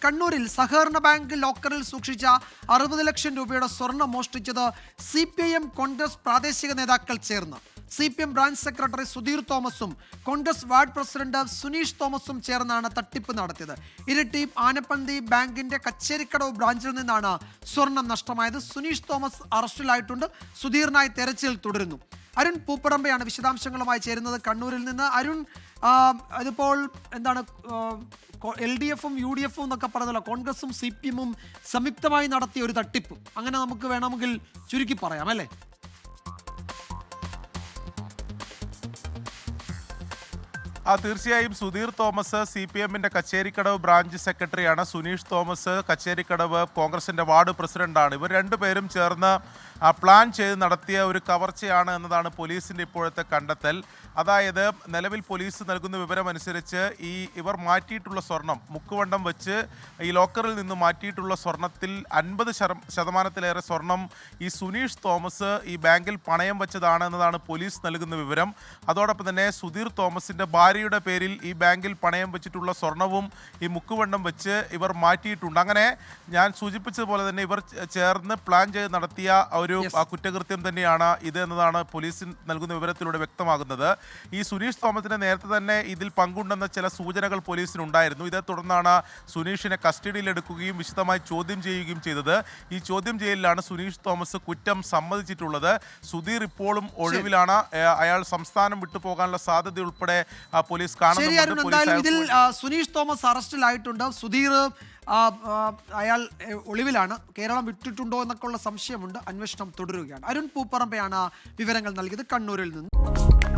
കണ്ണൂരിൽ സഹകരണ ബാങ്ക് ലോക്കറിൽ സൂക്ഷിച്ച 60 ലക്ഷം രൂപയുടെ സ്വർണം മോഷ്ടിച്ചത് CPIM കോൺഗ്രസ് പ്രാദേശിക നേതാക്കൾ ചേർന്ന്. CPM ബ്രാഞ്ച് സെക്രട്ടറി സുധീർ തോമസും കോൺഗ്രസ് വാർഡ് പ്രസിഡന്റ് സുനീഷ് തോമസും ചേർന്നാണ് തട്ടിപ്പ് നടത്തിയത്. ഇരിട്ടി ആനപ്പന്തി ബാങ്കിന്റെ കച്ചേരിക്കടവ് ബ്രാഞ്ചിൽ നിന്നാണ് സ്വർണം നഷ്ടമായത്. സുനീഷ് തോമസ് അറസ്റ്റിലായിട്ടുണ്ട്. സുധീറിനായി തെരച്ചിൽ തുടരുന്നു. അരുൺ പൂപ്പറമ്പയാണ് വിശദാംശങ്ങളുമായി ചേരുന്നത് കണ്ണൂരിൽ നിന്ന്. അരുൺ, ഇതിപ്പോൾ എന്താണ് LDFും UDFും എന്നൊക്കെ പറഞ്ഞല്ലോ, കോൺഗ്രസും CPM സംയുക്തമായി നടത്തിയ ഒരു തട്ടിപ്പ്, അങ്ങനെ നമുക്ക് വേണമെങ്കിൽ ചുരുക്കി പറയാം അല്ലേ? തീർച്ചയായും സുധീർ തോമസ് CPMന്റെ കച്ചേരിക്കടവ് ബ്രാഞ്ച് സെക്രട്ടറിയാണ്. സുനീഷ് തോമസ് കച്ചേരിക്കടവ് കോൺഗ്രസിന്റെ വാർഡ് പ്രസിഡന്റാണ്. ഇവർ രണ്ടുപേരും ചേർന്ന് പ്ലാൻ ചെയ്ത് നടത്തിയ ഒരു കവർച്ചയാണ് എന്നതാണ് പോലീസിന്റെ ഇപ്പോഴത്തെ കണ്ടെത്തൽ. അതായത് നിലവിൽ പോലീസ് നൽകുന്ന വിവരമനുസരിച്ച് ഇവർ മാറ്റിയിട്ടുള്ള സ്വർണം, മുക്കുവണ്ടം വെച്ച് ഈ ലോക്കറിൽ നിന്ന് മാറ്റിയിട്ടുള്ള സ്വർണത്തിൽ 50% സ്വർണം ഈ സുനീഷ് തോമസ് ഈ ബാങ്കിൽ പണയം വെച്ചതാണ് എന്നതാണ് പോലീസ് നൽകുന്ന വിവരം. അതോടൊപ്പം തന്നെ സുധീർ തോമസിന്റെ ഭാര്യയുടെ പേരിൽ ഈ ബാങ്കിൽ പണയം വെച്ചിട്ടുള്ള സ്വർണവും ഈ മുക്കുവണ്ടം വെച്ച് ഇവർ മാറ്റിയിട്ടുണ്ട്. അങ്ങനെ ഞാൻ സൂചിപ്പിച്ചതുപോലെ തന്നെ ഇവർ ചേർന്ന് പ്ലാൻ ചെയ്ത് നടത്തിയ ഒരു കുറ്റകൃത്യം തന്നെയാണ് ഇത് എന്നതാണ് പോലീസിന് നൽകുന്ന വിവരത്തിലൂടെ വ്യക്തമാകുന്നത്. ഈ സുനീഷ് തോമസിനെ നേരത്തെ തന്നെ ഇതിൽ പങ്കുണ്ടെന്ന ചില സൂചനകൾ പോലീസിനുണ്ടായിരുന്നു. ഇതേ തുടർന്നാണ് സുനീഷിനെ കസ്റ്റഡിയിലെടുക്കുകയും വിശദമായി ചോദ്യം ചെയ്യുകയും ചെയ്തത്. ഈ ചോദ്യം ചെയ്യലിലാണ് സുനീഷ് തോമസ് കുറ്റം സമ്മതിച്ചിട്ടുള്ളത്. സുധീർ ഇപ്പോഴും ഒഴിവിലാണ്. അയാൾ സംസ്ഥാനം വിട്ടുപോകാനുള്ള സാധ്യത ഉൾപ്പെടെ പോലീസ് ഇതിൽ സുനീഷ് തോമസ് അറസ്റ്റിലായിട്ടുണ്ട്. സുധീർ അയാൾ ഒളിവിലാണ്. കേരളം വിട്ടിട്ടുണ്ടോ എന്നൊക്കെ ഉള്ള സംശയമുണ്ട്. അന്വേഷണം തുടരുകയാണ്. അരുൺ പൂപ്പറമ്പയാണ് വിവരങ്ങൾ നൽകിയത് കണ്ണൂരിൽ നിന്ന്.